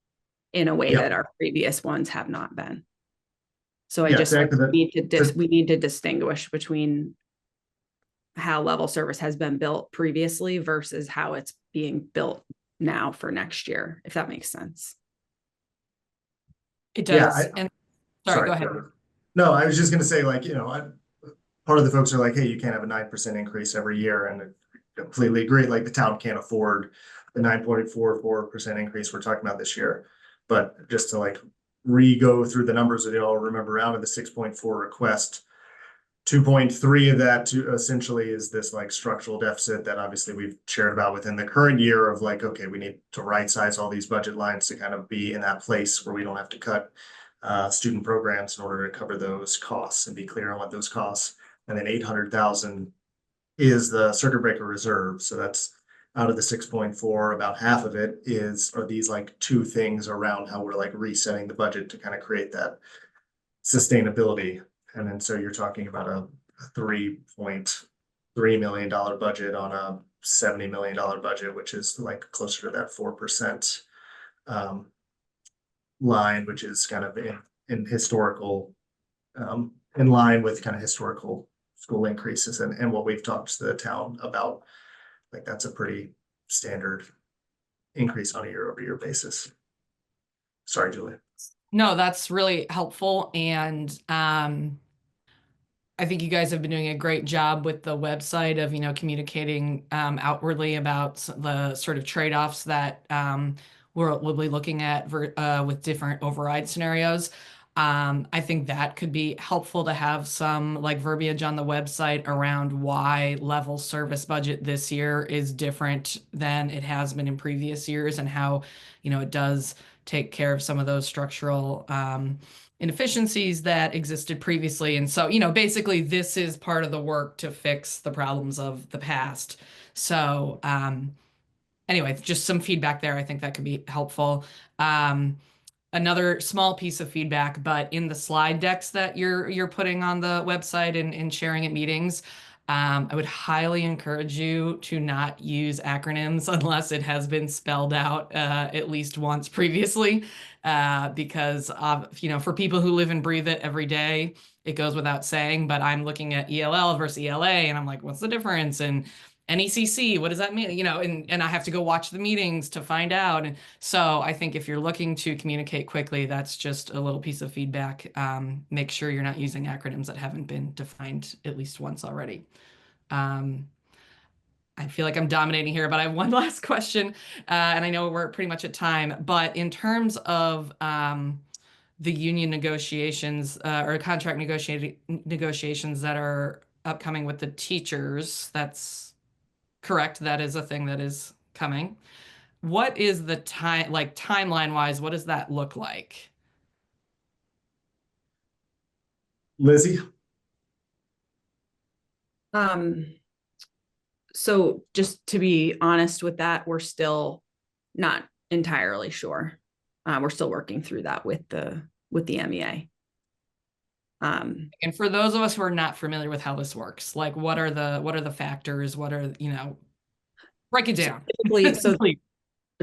in a way that our previous ones have not been. So I Yeah, just exactly that- we need to distinguish between how level service has been built previously versus how it's being built now for next year, if that makes sense. It Yeah, does. And sorry, go ahead. No, I was just gonna say, like, part of the folks are like, hey, you can't have a 9% increase every year, and I completely agree. Like, the town can't afford the 9.44% increase we're talking about this year. But just to like re-go through the numbers that you all remember out of the 6.4 request, 2.3 of that to essentially is this like structural deficit that obviously we've shared about within the current year of like, okay, we need to right size all these budget lines to kind of be in that place where we don't have to cut student programs in order to cover those costs and be clear on what those costs. And then 800,000 is the circuit breaker reserve. So that's out of the 6.4, about half of it are these like two things around how we're like resetting the budget to kind of create that sustainability. And then so you're talking about a $3.3 million budget on a $70 million budget, which is like closer to that 4% line, which is kind of in historical, in line with kind of historical school increases and what we've talked to the town about. Like, that's a pretty standard increase on a year-over-year basis. Sorry, Julie. No, that's really helpful. And I think you guys have been doing a great job with the website of, communicating outwardly about the sort of trade-offs that we'll be looking at with different override scenarios. I think that could be helpful to have some like verbiage on the website around why level service budget this year is different than it has been in previous years, and how, it does take care of some of those structural inefficiencies that existed previously. And so, basically this is part of the work to fix the problems of the past. So, anyway, just some feedback there. I think that could be helpful. Another small piece of feedback, but in the slide decks that you're putting on the website and sharing at meetings, I would highly encourage you to not use acronyms unless it has been spelled out at least once previously, because for people who live and breathe it every day, it goes without saying. But I'm looking at ELL versus ELA, and I'm like, what's the difference? And NECC, what does that mean? And I have to go watch the meetings to find out. And so I think if you're looking to communicate quickly, that's just a little piece of feedback. Make sure you're not using acronyms that haven't been defined at least once already. I feel like I'm dominating here, but I have one last question. And I know we're pretty much at time, but in terms of the union negotiations or contract negotiations that are upcoming with the teachers, that's correct. That is a thing that is coming. What is the timeline wise, what does that look like? Lizzie? So just to be honest with that, we're still not entirely sure. We're still working through that with the MEA. And for those of us who are not familiar with how this works, like what are the factors? What are, break it down.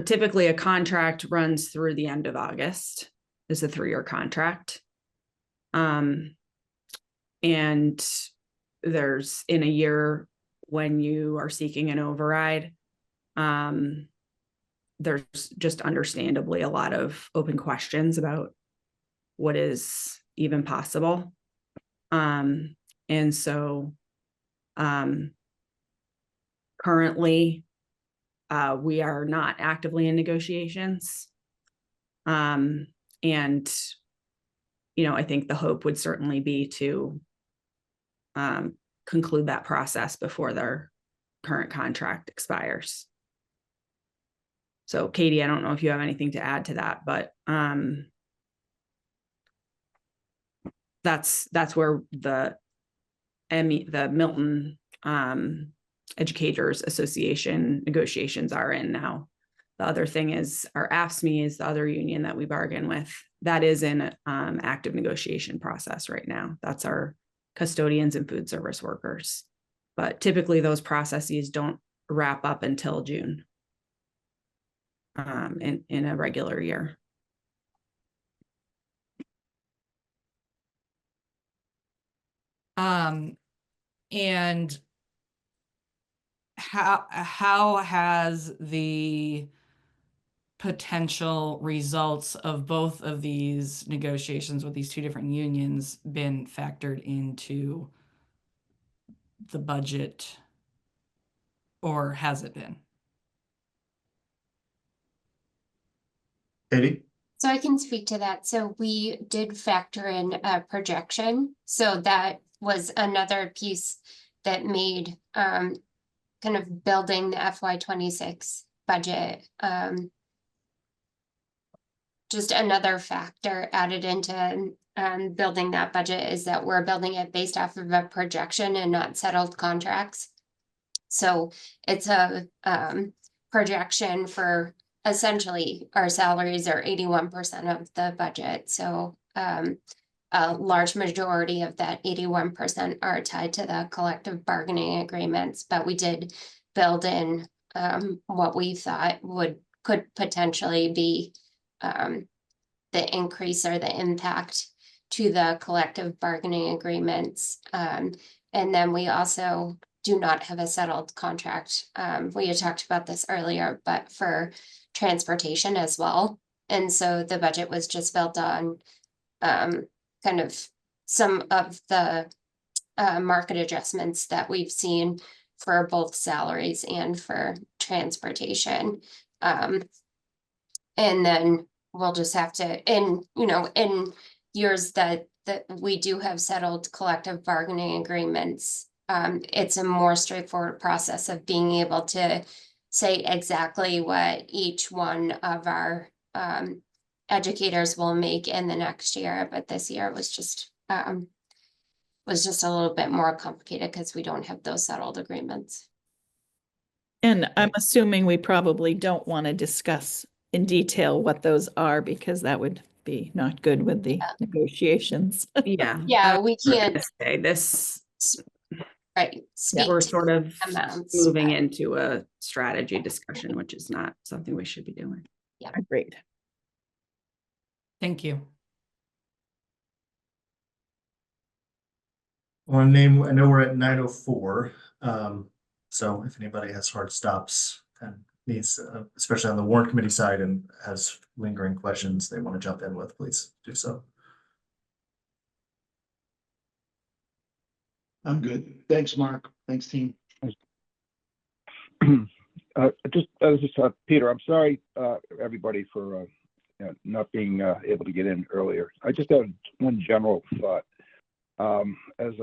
Typically a contract runs through the end of August. Is a 3-year contract. And there's in a year when you are seeking an override, there's just understandably a lot of open questions about what is even possible. And so currently we are not actively in negotiations. And, I think the hope would certainly be to conclude that process before their current contract expires. So Katie, I don't know if you have anything to add to that, but that's where the Milton Educators Association negotiations are in now. The other thing is our AFSCME is the other union that we bargain with. That is in active negotiation process right now. That's our custodians and food service workers. But typically those processes don't wrap up until June in a regular year. And how has the potential results of both of these negotiations with these two different unions been factored into the budget, or has it been? Katie? So I can speak to that. So we did factor in a projection. So that was another piece that made kind of building the FY26 budget just another factor added into building that budget is that we're building it based off of a projection and not settled contracts. So it's a projection for essentially our salaries are 81% of the budget. So a large majority of that 81% are tied to the collective bargaining agreements, but we did build in what we thought could potentially be the increase or the impact to the collective bargaining agreements. And then we also do not have a settled contract. We had talked about this earlier, but for transportation as well. And so the budget was just built on kind of some of the market adjustments that we've seen for both salaries and for transportation. And then we'll just have to, in years that we do have settled collective bargaining agreements, it's a more straightforward process of being able to say exactly what each one of our educators will make in the next year. But this year was just a little bit more complicated because we don't have those settled agreements. And I'm assuming we probably don't want to discuss in detail what those are, because that would be not good with the negotiations. Yeah. Yeah, we can't, Say this, right, speak we're to sort of amounts, moving but- into a strategy discussion, which is not something we should be doing. Agreed. Thank you. I know we're at 9:04. So if anybody has hard stops and needs, especially on the warrant committee side, and has lingering questions they want to jump in with, please do so. I'm good. Thanks, Mark. Thanks, team. Peter, I'm sorry, everybody, for not being able to get in earlier. I just had one general thought. As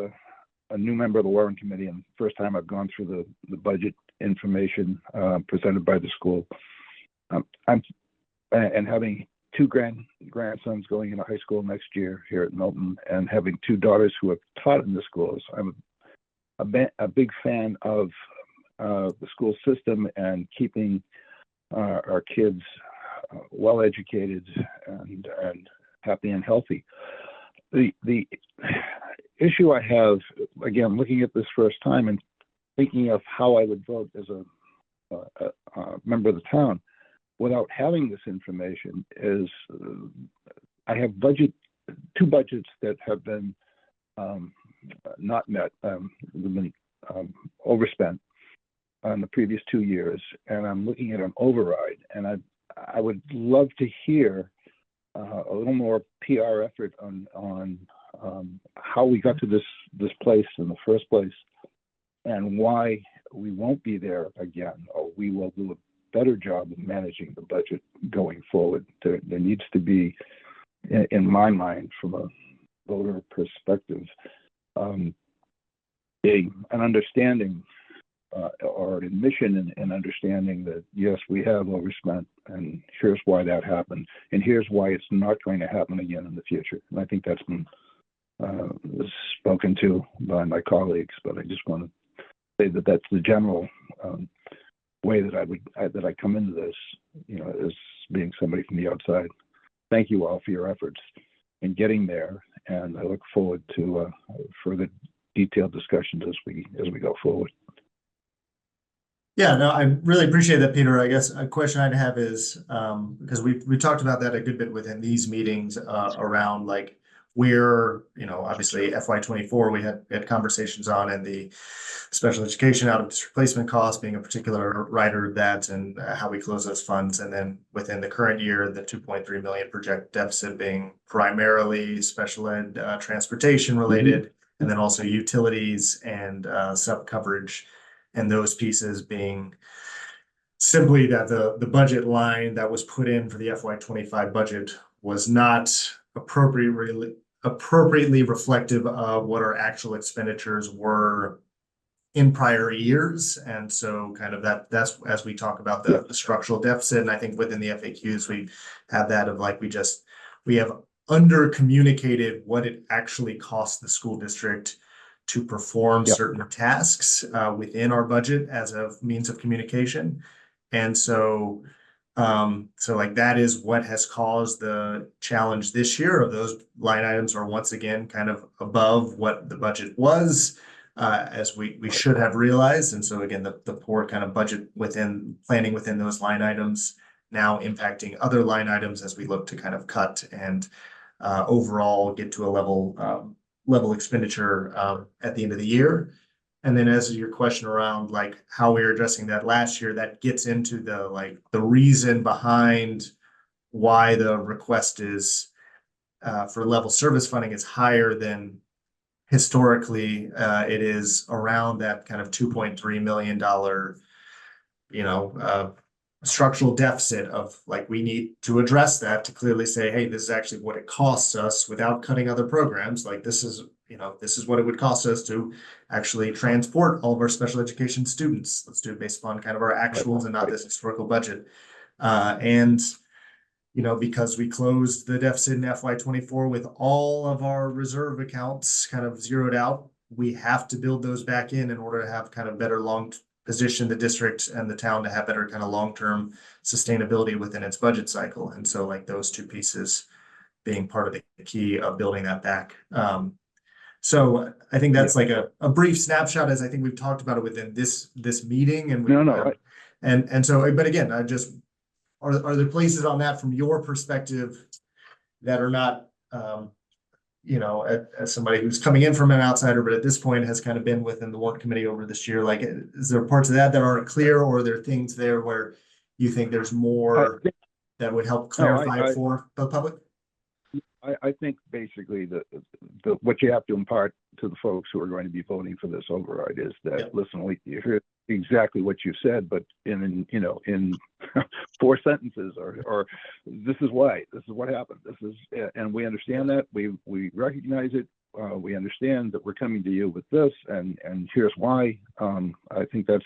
a new member of the warrant committee, and first time I've gone through the budget information presented by the school, and having two grandsons going into high school next year here at Milton, and having two daughters who have taught in the schools, I'm a big fan of the school system and keeping our kids well educated and happy and healthy. The issue I have, again, looking at this first time and thinking of how I would vote as a member of the town without having this information, is I have two budgets that have been not met, have been overspent on the previous 2 years, and I'm looking at an override, and I would love to hear a little more PR effort on how we got to this place in the first place, and why we won't be there again, or we will do a better job of managing the budget going forward. There needs to be, in my mind, from a voter perspective, an understanding or an admission and understanding that, yes, we have overspent, and here's why that happened, and here's why it's not going to happen again in the future. And I think that's been spoken to by my colleagues, but I just want to say that that's the general way that I come into this, as being somebody from the outside. Thank you all for your efforts in getting there, and I look forward to further detailed discussions as we go forward. Yeah, no, I really appreciate that, Peter. I guess a question I'd have is, because we talked about that a good bit within these meetings, around like we're, obviously FY24, we had conversations on, and the special education out of displacement costs being a particular rider of that, and how we close those funds. And then within the current year, the 2.3 million project deficit being primarily special ed transportation related, and then also utilities and sub coverage, and those pieces being simply that the budget line that was put in for the FY25 budget was not appropriately reflective of what our actual expenditures were in prior years. And so kind of that's as we talk about the structural deficit. And I think within the FAQs, we have that of like, we have under communicated what it actually costs the school district to perform certain tasks within our budget as a means of communication. And so like that is what has caused the challenge this year of those line items are once again kind of above what the budget was, as we should have realized. And so again, the poor kind of budget planning within those line items now impacting other line items as we look to kind of cut and overall get to a level expenditure at the end of the year. And then as your question around like how we were addressing that last year, that gets into the reason behind why the request is for level service funding is higher than historically. It is around that kind of $2.3 million, structural deficit of like, we need to address that to clearly say, hey, this is actually what it costs us without cutting other programs. Like this is what it would cost us to actually transport all of our special education students. Let's do it based upon kind of our actuals and not this historical budget. And because we closed the deficit in FY24 with all of our reserve accounts kind of zeroed out, we have to build those back in order to have kind of better position the district and the town to have better kind of long-term sustainability within its budget cycle. And so like those two pieces being part of the key of building that back. So I think that's like a brief snapshot, as I think we've talked about it within this meeting. And and so, but again, are there places on that from your perspective that are not, as somebody who's coming in from an outsider, but at this point has kind of been within the warrant committee over this year, like, is there parts of that aren't clear, or are there things there where you think there's more that would help clarify it for the public? I think basically what you have to impart to the folks who are going to be voting for this override is that, listen, you hear exactly what you said, but in 4 sentences, or this is why, this is what happened. And we understand that, we recognize it. We understand that we're coming to you with this, and here's why. I think that's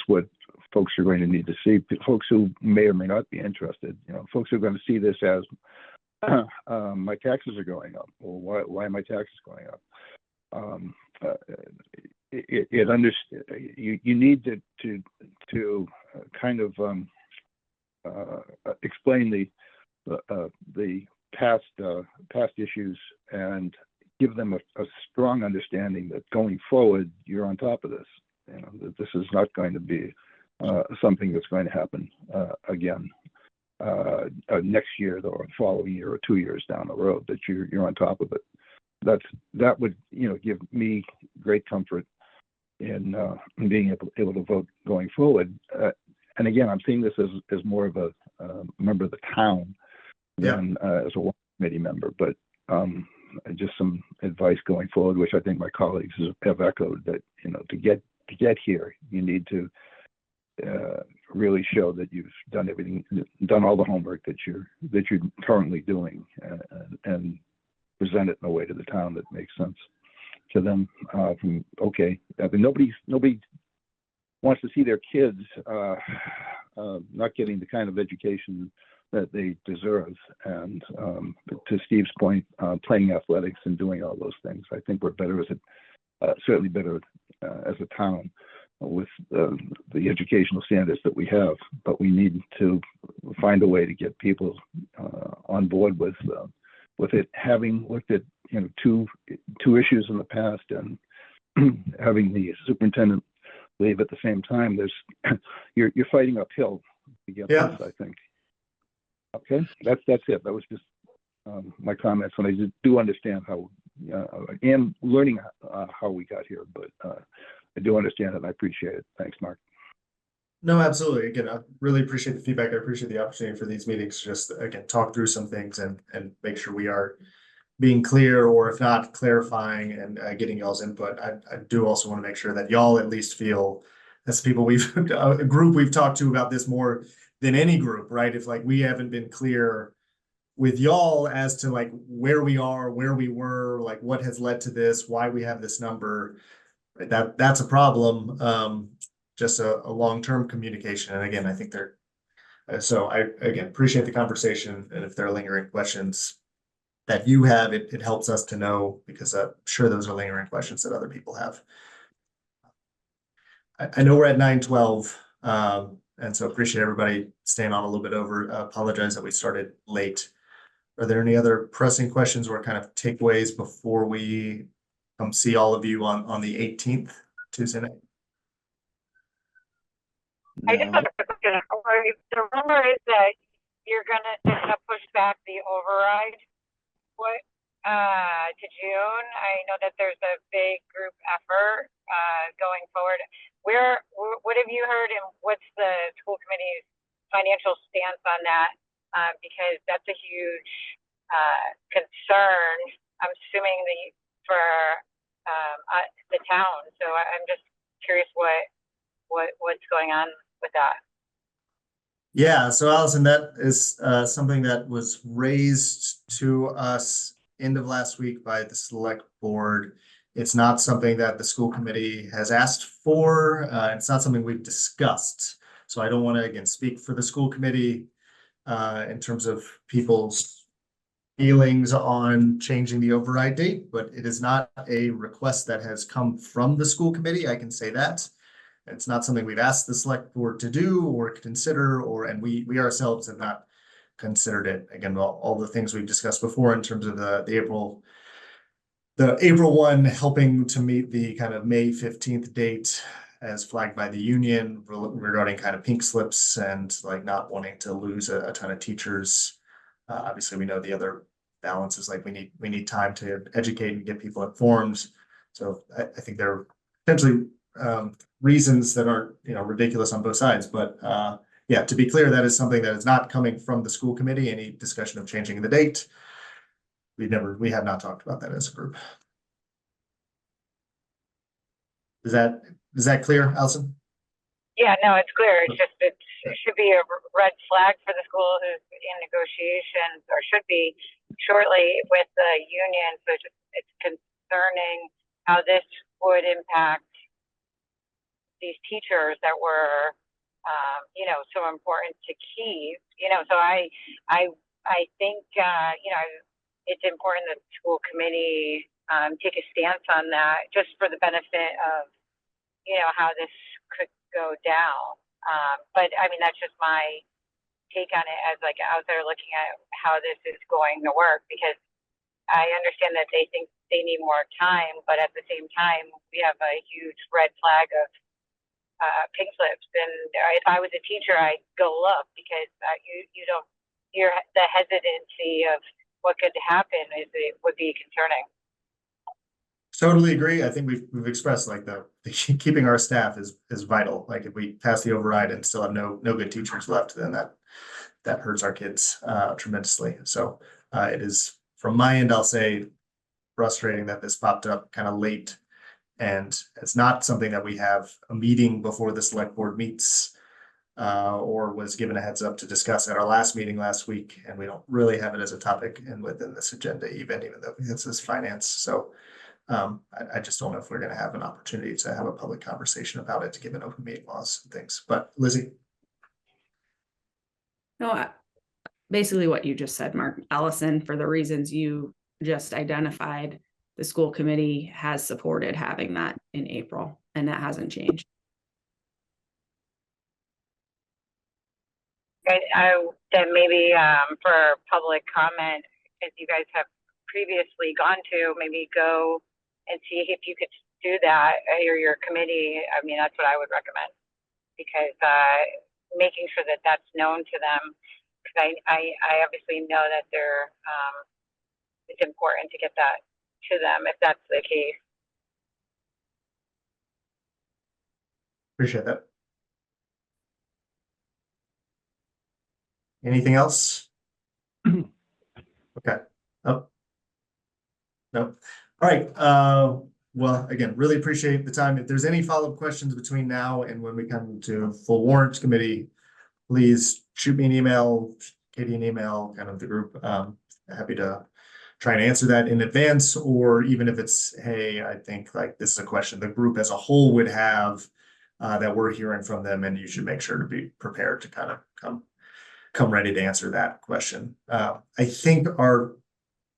what folks are going to need to see. Folks who may or may not be interested, folks who are going to see this as my taxes are going up. Well, why are my taxes going up? You need to kind of explain the past issues and give them a strong understanding that going forward you're on top of this. That this is not going to be something that's going to happen again next year or the following year or 2 years down the road. That you're on top of it. That would give me great comfort in being able to vote going forward. And again, I'm seeing this as more of a member of the town than as a warrant committee member. But just some advice going forward, which I think my colleagues have echoed, that to get here, you need to really show that you've done all the homework that you're currently doing, and present it in a way to the town that makes sense to them. I mean, nobody wants to see their kids not getting the kind of education that they deserve. And to Steve's point, playing athletics and doing all those things, I think we're better certainly better as a town with the educational standards that we have. But we need to find a way to get people on board with it, having looked at two issues in the past, and having the superintendent leave at the same time. You're fighting uphill to get this, I think. Okay, that's it. That was just my comments, and I do understand how I am learning how we got here, but I do understand it and I appreciate it. Thanks, Mark. No, absolutely. Again, I really appreciate the feedback. I appreciate the opportunity for these meetings, just again, talk through some things and make sure we are being clear, or if not, clarifying and getting y'all's input. I do also want to make sure that y'all at least feel, as people a group we've talked to about this more than any group, right? If like we haven't been clear with y'all as to like where we are, where we were, like what has led to this, why we have this number, right? That's a problem. Just a long-term communication. And again, I think so I, again, appreciate the conversation. And if there are lingering questions that you have, it helps us to know, because I'm sure those are lingering questions that other people have. I know we're at 9:12, and so appreciate everybody staying on a little bit over. Apologize that we started late. Are there any other pressing questions or kind of takeaways before we come see all of you on the 18th, Tuesday night? I just have a question. The rumor is that they're gonna push back the override. What to June? I know that there's a big group effort going forward. What have you heard, and what's the school committee's financial stance on that? Because that's a huge concern. I'm assuming for the town. So I'm just curious what's going on with that. Yeah, so Allison, that is something that was raised to us end of last week by the select board. It's not something that the school committee has asked for. It's not something we've discussed. So I don't want to, again, speak for the school committee in terms of people's feelings on changing the override date, but it is not a request that has come from the school committee. I can say that. It's not something we've asked the select board to do or consider, and we ourselves have not considered it. Again, all the things we've discussed before in terms of the April 1 helping to meet the kind of May 15th date as flagged by the union regarding kind of pink slips and like not wanting to lose a ton of teachers. Obviously, we know the other balances, like we need time to educate and get people informed. So I think there are potentially reasons that aren't ridiculous on both sides, but yeah, to be clear, that is something that is not coming from the school committee. Any discussion of changing the date, we have not talked about that as a group. Is that clear, Allison? Yeah, no, it's clear. It's just it should be a red flag for the school who's in negotiations, or should be shortly, with the union. So it's concerning how this would impact these teachers that were so important to keep. So I think it's important that the school committee take a stance on that, just for the benefit of how this could go down. But I mean, that's just my take on it as like out there looking at how this is going to work, because I understand that they think they need more time, but at the same time, we have a huge red flag of pink slips. And if I was a teacher, I'd go look, because the hesitancy of what could happen would be concerning. Totally agree. I think we've expressed like the keeping our staff is vital. Like if we pass the override and still have no good teachers left, then that hurts our kids tremendously. So it is, from my end, I'll say, frustrating that this popped up kind of late, and it's not something that we have a meeting before the select board meets or was given a heads up to discuss at our last meeting last week, and we don't really have it as a topic and within this agenda even though this is finance. So I just don't know if we're going to have an opportunity to have a public conversation about it, to given open meeting laws and things. But Lizzie? No, basically what you just said, Mark. Allison, for the reasons you just identified, the school committee has supported having that in April, and that hasn't changed. Then maybe for public comment, as you guys have previously gone to, maybe go and see if you could do that, or your committee. I mean, that's what I would recommend, because making sure that that's known to them, because I obviously know that they're it's important to get that to them if that's the case. Appreciate that. Anything else? Okay. Oh. No. All right. Well, again, really appreciate the time. If there's any follow-up questions between now and when we come to full warrant committee, please shoot me an email, Katie an email, kind of the group. Happy to try and answer that in advance, or even if it's, hey, I think like this is a question the group as a whole would have that we're hearing from them, and you should make sure to be prepared to kind of come ready to answer that question. I think our,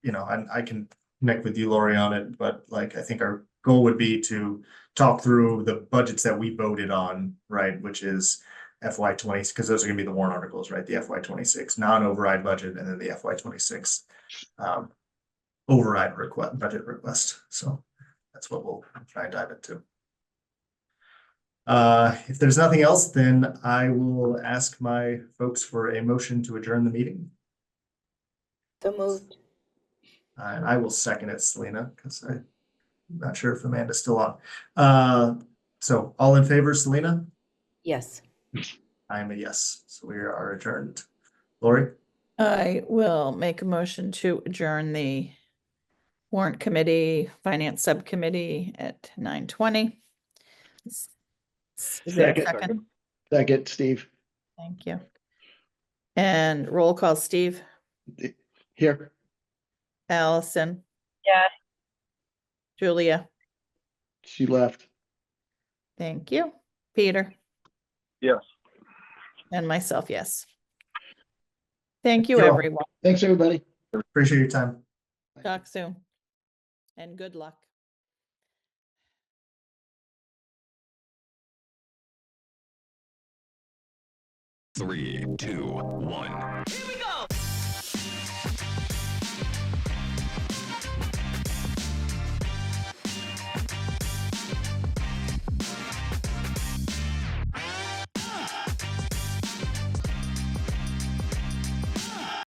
I can connect with you, Lori, on it, but like I think our goal would be to talk through the budgets that we voted on, right, which is FY20, because those are going to be the warrant articles, right? The FY26 non-override budget, and then the FY26 override budget request. So that's what we'll try and dive into. If there's nothing else, then I will ask my folks for a motion to adjourn the meeting. So moved. And I will second it, Selena, because I'm not sure if Amanda's still on. So all in favor, Selena? Yes. I am a yes. So we are adjourned. Lori? I will make a motion to adjourn the warrant committee, finance subcommittee at 9:20. Is there a second? Second, Steve. Thank you. And roll call, Steve, Here. Allison, Yes. Julia. She left. Thank you. Peter. Yes. And myself, yes. Thank you, Thank you all. everyone. Thanks, everybody. Appreciate your time. Talk soon. And good luck. 3, 2, 1.